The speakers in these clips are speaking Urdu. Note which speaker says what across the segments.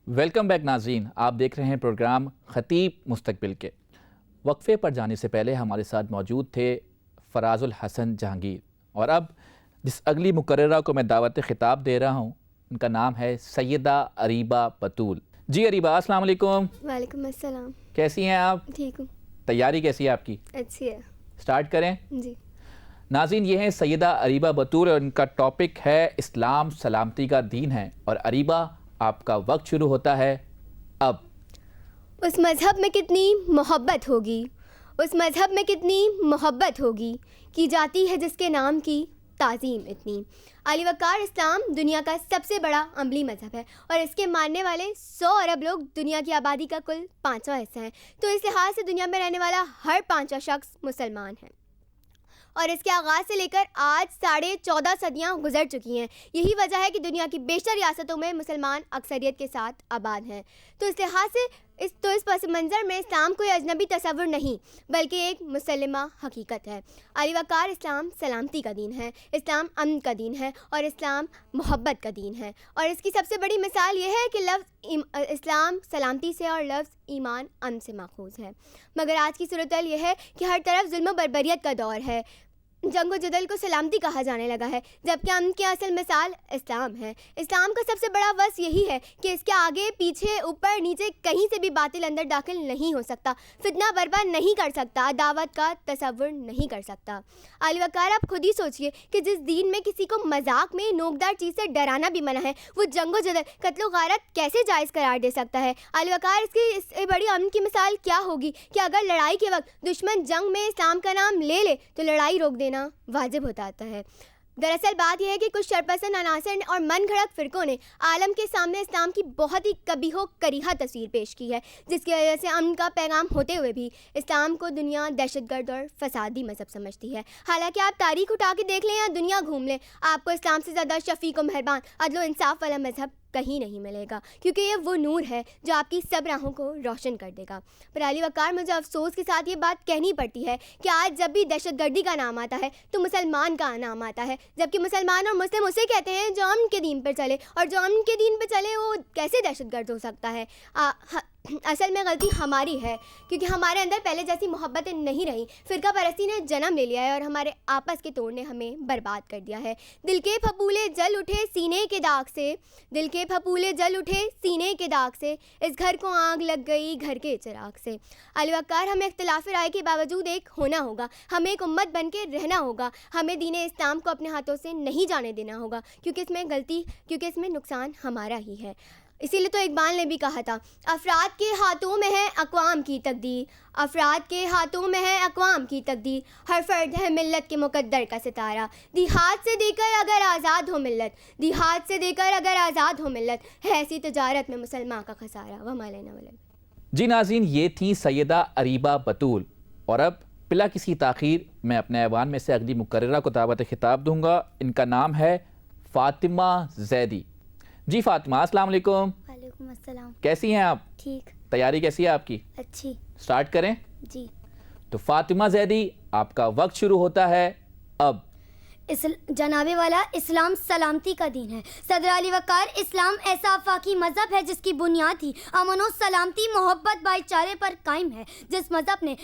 Speaker 1: ویلکم بیک ناظرین، آپ دیکھ رہے ہیں پروگرام خطیب مستقبل کے۔ وقفے پر جانے سے پہلے ہمارے ساتھ موجود تھے فراز الحسن جہانگیر، اور اب جس اگلی مقررہ کو میں دعوت خطاب دے رہا ہوں ان کا نام ہے سیدہ اریبہ بطول۔ جی اریبہ، السلام علیکم۔
Speaker 2: وعلیکم السلام۔
Speaker 1: کیسی ہیں آپ؟
Speaker 2: ٹھیک ہوں۔
Speaker 1: تیاری کیسی ہے آپ کی؟
Speaker 2: اچھی ہے۔
Speaker 1: سٹارٹ کریں؟
Speaker 2: جی
Speaker 1: ناظرین، یہ ہیں سیدہ اریبہ بطول اور ان کا ٹاپک ہے اسلام سلامتی کا دین ہے، اور اریبہ آپ کا وقت شروع ہوتا ہے اب۔
Speaker 2: اس مذہب میں کتنی محبت ہوگی، اس مذہب میں کتنی محبت ہوگی، کی جاتی ہے جس کے نام کی تعظیم اتنی۔ علی وقار، اسلام دنیا کا سب سے بڑا عملی مذہب ہے اور اس کے ماننے والے 100 ارب لوگ دنیا کی آبادی کا کل 5واں حصہ ہیں، تو اس لحاظ سے دنیا میں رہنے والا ہر 5واں شخص مسلمان ہے، اور اس کے آغاز سے لے کر آج 14.5 صدیاں گزر چکی ہیں۔ یہی وجہ ہے کہ دنیا کی بیشتر ریاستوں میں مسلمان اکثریت کے ساتھ آباد ہیں، تو اس لحاظ سے اس پس منظر میں اسلام کوئی اجنبی تصور نہیں بلکہ ایک مسلمہ حقیقت ہے۔ علی وقار، اسلام سلامتی کا دین ہے، اسلام امن کا دین ہے، اور اسلام محبت کا دین ہے، اور اس کی سب سے بڑی مثال یہ ہے کہ لفظ اسلام سلامتی سے اور لفظ ایمان امن سے ماخوذ ہے۔ مگر آج کی صورتحال یہ ہے کہ ہر طرف ظلم و بربریت کا دور ہے، جنگ و جدل کو سلامتی کہا جانے لگا ہے، جبکہ امن کی اصل مثال اسلام ہے۔ اسلام کا سب سے بڑا وصف یہی ہے کہ اس کے آگے پیچھے اوپر نیچے کہیں سے بھی باطل اندر داخل نہیں ہو سکتا، فتنہ برپا نہیں کر سکتا، عداوت کا تصور نہیں کر سکتا۔ علی وقار، آپ خود ہی سوچئے کہ جس دین میں کسی کو مذاق میں نوکدار چیز سے ڈرانا بھی منع ہے، وہ جنگ و جدل، قتل و غارت کیسے جائز قرار دے سکتا ہے؟ علی وقار، اس سے بڑی امن کی مثال کیا ہوگی کہ اگر لڑائی کے وقت دشمن جنگ میں اسلام کا نام لے لے تو لڑائی روک دینا واجب ہوتا ہے۔ دراصل بات یہ ہے کہ کچھ شرپسند عناصر اور من گھڑت فرقوں نے عالم کے سامنے اسلام کی بہت ہی قبیح و کریہہ تصویر پیش کی ہے، جس کی وجہ سے امن کا پیغام ہوتے ہوئے بھی اسلام کو دنیا دہشت گرد اور فسادی مذہب سمجھتی ہے۔ حالانکہ آپ تاریخ اٹھا کے دیکھ لیں یا دنیا گھوم لیں، آپ کو اسلام سے زیادہ شفیق و مہربان، عدل و انصاف والا مذہب کہیں نہیں ملے گا، کیونکہ یہ وہ نور ہے جو آپ کی سب راہوں کو روشن کر دے گا۔ پر علی وقار، مجھے افسوس کے ساتھ یہ بات کہنی پڑتی ہے کہ آج جب بھی دہشت گردی کا نام آتا ہے تو مسلمان کا نام آتا ہے، جبکہ مسلمان اور مسلم اسے کہتے ہیں جو امن کے دین پر چلے، اور جو امن کے دین پر چلے وہ کیسے دہشت گرد ہو سکتا ہے؟ اصل میں غلطی ہماری ہے، کیونکہ ہمارے اندر پہلے جیسی محبتیں نہیں رہی، فرقہ پرستی نے جنم لے لیا ہے اور ہمارے آپس کے توڑ نے ہمیں برباد کر دیا ہے۔ دل کے پھپھولے جل اٹھے سینے کے داغ سے، دل کے پھپھولے جل اٹھے سینے کے داغ سے، اس گھر کو آگ لگ گئی گھر کے چراغ سے۔ علی وقار، ہمیں اختلاف رائے کے باوجود ایک ہونا ہوگا، ہمیں ایک امت بن کے رہنا ہوگا، ہمیں دین اسلام کو اپنے ہاتھوں سے نہیں جانے دینا ہوگا، کیونکہ اس میں نقصان ہمارا ہی ہے۔ اسی لیے تو اقبال نے بھی کہا تھا، افراد کے ہاتھوں میں ہے اقوام کی تقدیر، افراد کے ہاتھوں میں ہے اقوام کی تقدیر، ہر فرد ہے ملت کے مقدر کا ستارہ، دیہات سے دے کر اگر آزاد ہو ملت، دیہات سے دے کر اگر آزاد ہو ملت، ہے ایسی تجارت میں مسلمان کا خسارہ، وما لینا ولد۔
Speaker 1: جی ناظرین، یہ تھیں سیدہ اریبہ بطول، اور اب بلا کسی تاخیر میں اپنے ایوان میں سے اگلی مقررہ کو دعوت خطاب دوں گا۔ ان کا نام ہے فاطمہ زیدی۔ جی فاطمہ، السلام علیکم۔
Speaker 2: وعلیکم السلام۔
Speaker 1: کیسی ہیں آپ؟
Speaker 2: ٹھیک۔
Speaker 1: تیاری کیسی ہے آپ کی؟
Speaker 2: اچھی۔
Speaker 1: سٹارٹ کریں؟
Speaker 2: جی۔
Speaker 1: تو فاطمہ زیدی، آپ کا وقت شروع ہوتا ہے اب۔
Speaker 3: جناب والا، اسلام سلامتی کا دین ہے۔ صدر علی وقار، اسلام ایسا آفاقی مذہب ہے جس کی بنیاد ہی امن و سلامتی، محبت، بھائی چارے پر قائم ہے۔ جس مذہب نے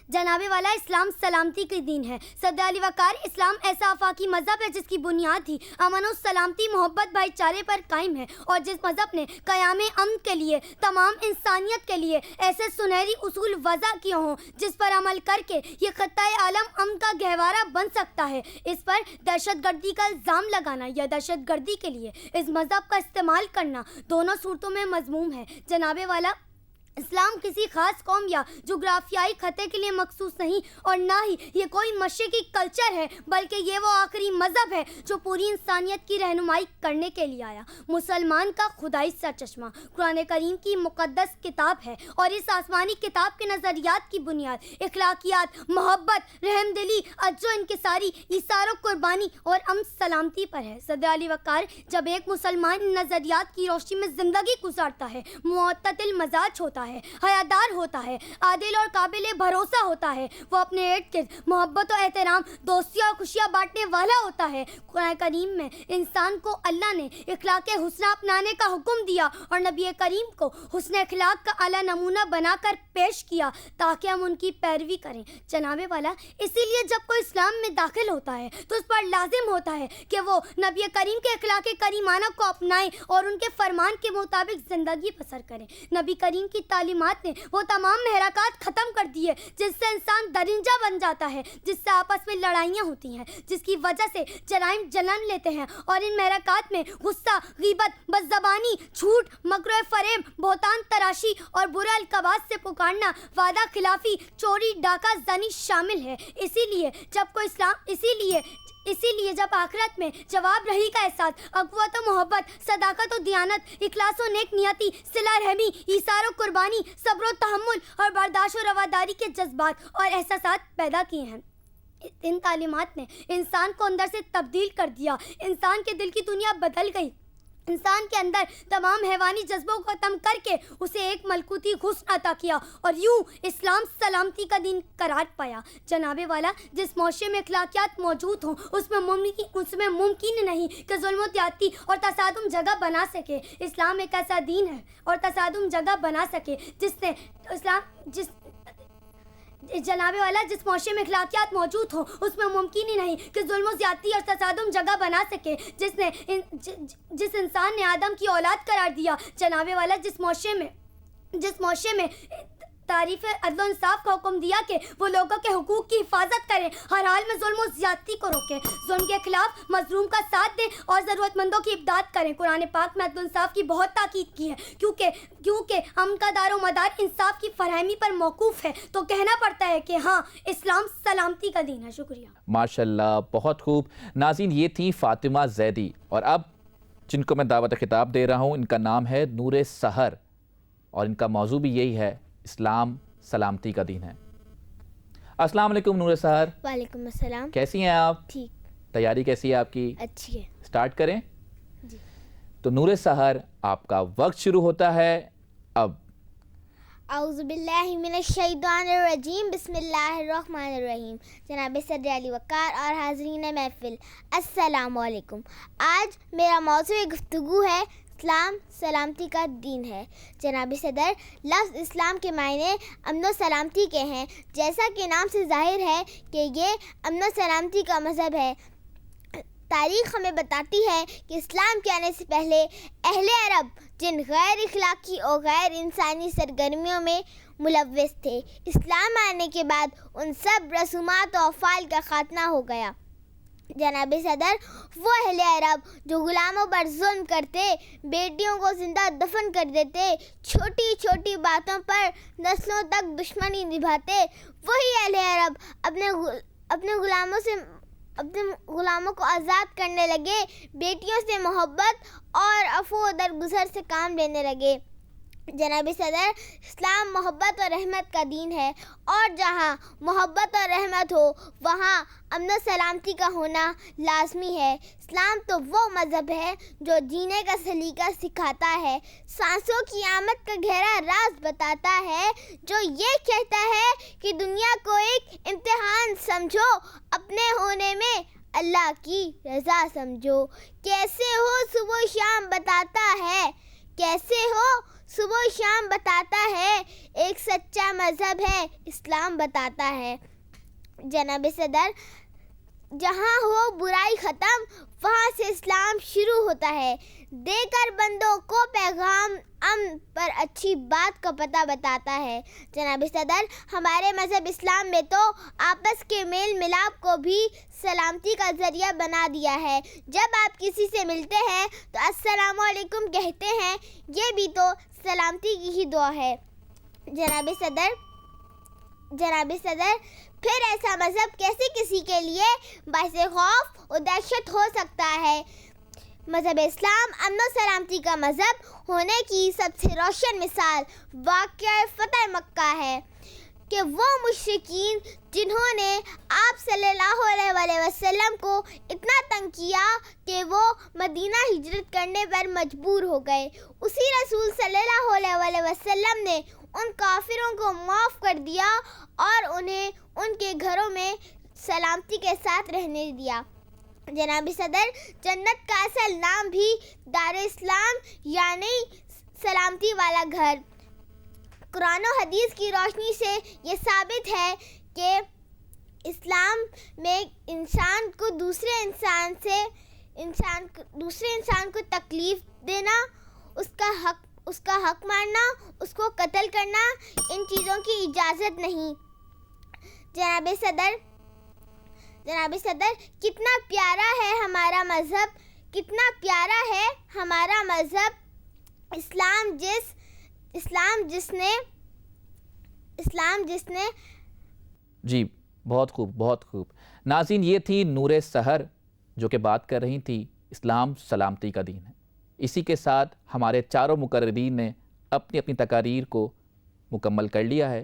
Speaker 3: جناب والا، اسلام سلامتی کا دین ہے۔ صدر علی وقار، اسلام ایسا آفاقی مذہب ہے جس کی بنیاد ہی امن و سلامتی، محبت، بھائی چارے پر قائم ہے، اور جس مذہب نے قیام امن کے لیے تمام انسانیت کے لیے ایسے سنہری اصول وضع کیے ہوں جس پر عمل کر کے یہ خطۂ عالم امن کا گہوارہ بن سکتا ہے۔ اس پر دہشت گردی کا الزام لگانا یا دہشت گردی کے لیے اس مذہب کا استعمال کرنا دونوں صورتوں میں مذموم ہے۔ جناب والا، اسلام کسی خاص قوم یا جغرافیائی خطے کے لیے مخصوص نہیں، اور نہ ہی یہ کوئی مشرقی کلچر ہے، بلکہ یہ وہ آخری مذہب ہے جو پوری انسانیت کی رہنمائی کرنے کے لیے آیا۔ مسلمان کا خدائی سرچشمہ قرآن کریم کی مقدس کتاب ہے، اور اس آسمانی کتاب کے نظریات کی بنیاد اخلاقیات، محبت، رحم دلی، عجز و انکساری، ایثار و قربانی اور امن سلامتی پر ہے۔ صدر علی وقار، جب ایک مسلمان ان نظریات کی روشنی میں زندگی گزارتا ہے، معتدل مزاج ہوتا ہے، ہے, حیادار ہوتا ہے, عادل اور قابل بھروسہ ہوتا ہے, وہ اپنے ارد گرد محبت و احترام, دوستی اور خوشیاں بانٹنے والا ہوتا ہے. قرآن کریم میں انسان کو اللہ نے اخلاق حسنہ اپنانے کا حکم دیا اور نبی کریم کو حسن اخلاق کا اعلیٰ نمونہ بنا کر پیش کیا تاکہ ہم ان کی پیروی کریں. جناب والا, اسی لیے جب کوئی اسلام میں داخل ہوتا ہے تو اس پر لازم ہوتا ہے کہ وہ نبی کریم کے اخلاق کریمانہ کو اپنائیں اور ان کے فرمان کے مطابق زندگی بسر کریں. نبی کریم کی تعلیمات نے وہ تمام محرکات ختم کر دیے جس سے انسان درندہ بن جاتا ہے, جس سے آپس میں لڑائیاں ہوتی ہیں, جس کی وجہ سے جرائم جنم لیتے ہیں, اور ان محرکات میں غصہ, غیبت, بدزبانی, جھوٹ, مکر و فریب, بہتان تراشی اور برے القابات سے پکارنا, وعدہ خلافی, چوری, ڈاکہ زنی شامل ہے. اسی لیے جب آخرت میں جواب رہی کا احساس, اخوت و محبت, صداقت و دیانت, اخلاص و نیک نیتی, صلہ رحمی, ایثار و قربانی, صبر و تحمل اور برداشت و رواداری کے جذبات اور احساسات پیدا کیے ہیں. ان تعلیمات نے انسان کو اندر سے تبدیل کر دیا. انسان کے دل کی دنیا بدل گئی. انسان کے اندر تمام حیوانی جذبوں کو ختم کر کے اسے ایک ملکوتی حسن عطا کیا اور یوں اسلام سلامتی کا دین قرار پایا. جناب والا, جس معاشرے میں اخلاقیات موجود ہوں اس میں ممکن نہیں کہ ظلم و زیادتی اور تصادم جگہ بنا سکے. اسلام ایک ایسا دین ہے اور تصادم جگہ بنا سکے جناب والا, جس معاشرے میں اخلاقیات موجود ہوں اس میں ممکن ہی نہیں کہ ظلم و زیادتی اور تصادم جگہ بنا سکے. جس انسان نے آدم کی اولاد قرار دیا. جناب والا, جس معاشرے میں تعریف عدل و انصاف کا حکم دیا کہ وہ لوگوں کے حقوق کی حفاظت کریں, ہر حال میں ظلم و زیادتی کو روکیں, ظلم کے خلاف مظلوم کا ساتھ دیں اور ضرورت مندوں کی امداد کریں. قرآن پاک میں عدل و انصاف کی بہت تاکید کی ہے کیونکہ ہم کا دار و مدار انصاف کی فراہمی پر موقوف ہے, تو کہنا پڑتا ہے کہ ہاں, اسلام سلامتی کا دین ہے. شکریہ.
Speaker 1: ماشاءاللہ, بہت خوب. ناظرین, یہ تھی فاطمہ زیدی, اور اب جن کو میں دعوت خطاب دے رہا ہوں ان کا نام ہے نور سحر, اور ان کا موضوع بھی یہی ہے, اسلام سلامتی کا دین ہے. السلام علیکم نور سحر.
Speaker 2: وعلیکم السلام.
Speaker 1: کیسی ہیں آپ؟
Speaker 2: ٹھیک.
Speaker 1: تیاری کیسی ہے آپ کی؟
Speaker 2: اچھی ہے.
Speaker 1: سٹارٹ کریں.
Speaker 2: جی.
Speaker 1: تو نور سحر, آپ کا وقت شروع ہوتا ہے اب.
Speaker 4: اعوذ باللہ من الشیطان الرجیم, بسم اللہ الرحمن الرحیم. جناب صدر علی وقار اور حاضرین محفل, السلام علیکم. آج میرا موضوع گفتگو ہے اسلام سلامتی کا دین ہے. جناب صدر, لفظ اسلام کے معنی امن و سلامتی کے ہیں, جیسا کہ نام سے ظاہر ہے کہ یہ امن و سلامتی کا مذہب ہے. تاریخ ہمیں بتاتی ہے کہ اسلام کے آنے سے پہلے اہل عرب جن غیر اخلاقی اور غیر انسانی سرگرمیوں میں ملوث تھے, اسلام آنے کے بعد ان سب رسومات و افعال کا خاتمہ ہو گیا. جناب صدر, وہ اہل عرب جو غلاموں پر ظلم کرتے, بیٹیوں کو زندہ دفن کر دیتے, چھوٹی چھوٹی باتوں پر نسلوں تک دشمنی نبھاتے, وہی اہل عرب اپنے غلاموں کو آزاد کرنے لگے, بیٹیوں سے محبت اور عفو و درگزر سے کام لینے لگے. جناب صدر, اسلام محبت اور رحمت کا دین ہے, اور جہاں محبت اور رحمت ہو وہاں امن و سلامتی کا ہونا لازمی ہے. اسلام تو وہ مذہب ہے جو جینے کا سلیقہ سکھاتا ہے, سانسوں کی آمد کا گہرا راز بتاتا ہے, جو یہ کہتا ہے کہ دنیا کو ایک امتحان سمجھو, اپنے ہونے میں اللہ کی رضا سمجھو. کیسے ہو صبح شام بتاتا ہے, کیسے ہو صبح و شام بتاتا ہے, ایک سچا مذہب ہے اسلام بتاتا ہے. جناب صدر, جہاں ہو برائی ختم وہاں سے اسلام شروع ہوتا ہے, دے کر بندوں کو پیغام امن پر اچھی بات کا پتہ بتاتا ہے. جناب صدر, ہمارے مذہب اسلام میں تو آپس کے میل ملاپ کو بھی سلامتی کا ذریعہ بنا دیا ہے. جب آپ کسی سے ملتے ہیں تو السلام علیکم کہتے ہیں, یہ بھی تو سلامتی کی ہی دعا ہے. جناب صدر, پھر ایسا مذہب کیسے کسی کے لیے باعث خوف و دہشت ہو سکتا ہے؟ مذہب اسلام امن و سلامتی کا مذہب ہونے کی سب سے روشن مثال واقعہ فتح مکہ ہے کہ وہ مشرکین جنہوں نے آپ صلی اللہ علیہ وسلم کو اتنا تنگ کیا کہ وہ مدینہ ہجرت کرنے پر مجبور ہو گئے, اسی رسول صلی اللہ علیہ وسلم نے ان کافروں کو معاف کر دیا اور انہیں ان کے گھروں میں سلامتی کے ساتھ رہنے دیا۔ جناب صدر، جنت کا اصل نام بھی دار اسلام یعنی سلامتی والا گھر۔ قرآن و حدیث کی روشنی سے یہ ثابت ہے کہ اسلام میں انسان کو دوسرے انسان کو تکلیف دینا، اس کا حق مارنا، اس کو قتل کرنا، ان چیزوں کی اجازت نہیں۔ جناب صدر، کتنا پیارا ہے ہمارا مذہب، کتنا پیارا ہے ہمارا مذہب اسلام جس نے
Speaker 1: جی بہت خوب بہت خوب۔ ناظرین، یہ تھی نور سحر جو کہ بات کر رہی تھی اسلام سلامتی کا دین ہے۔ اسی کے ساتھ ہمارے چاروں مقررین نے اپنی اپنی تقاریر کو مکمل کر لیا ہے۔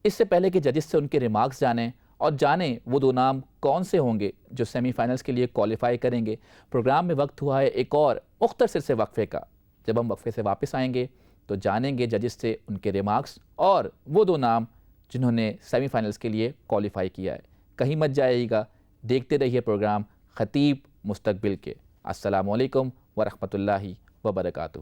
Speaker 1: اس سے پہلے کہ ججز سے ان کے ریمارکس جانیں اور جانیں وہ 2 نام کون سے ہوں گے جو سیمی فائنلز کے لیے کوالیفائی کریں گے، پروگرام میں وقت ہوا ہے ایک اور مختصر سے وقفے کا۔ جب ہم وقفے سے واپس آئیں گے تو جانیں گے ججز سے ان کے ریمارکس اور وہ 2 نام جنہوں نے سیمی فائنلز کے لیے کوالیفائی کیا ہے۔ کہیں مت جائیے گا، دیکھتے رہیے پروگرام خطیب مستقبل کے۔ السلام علیکم ورحمۃ اللہ وبرکاتہ۔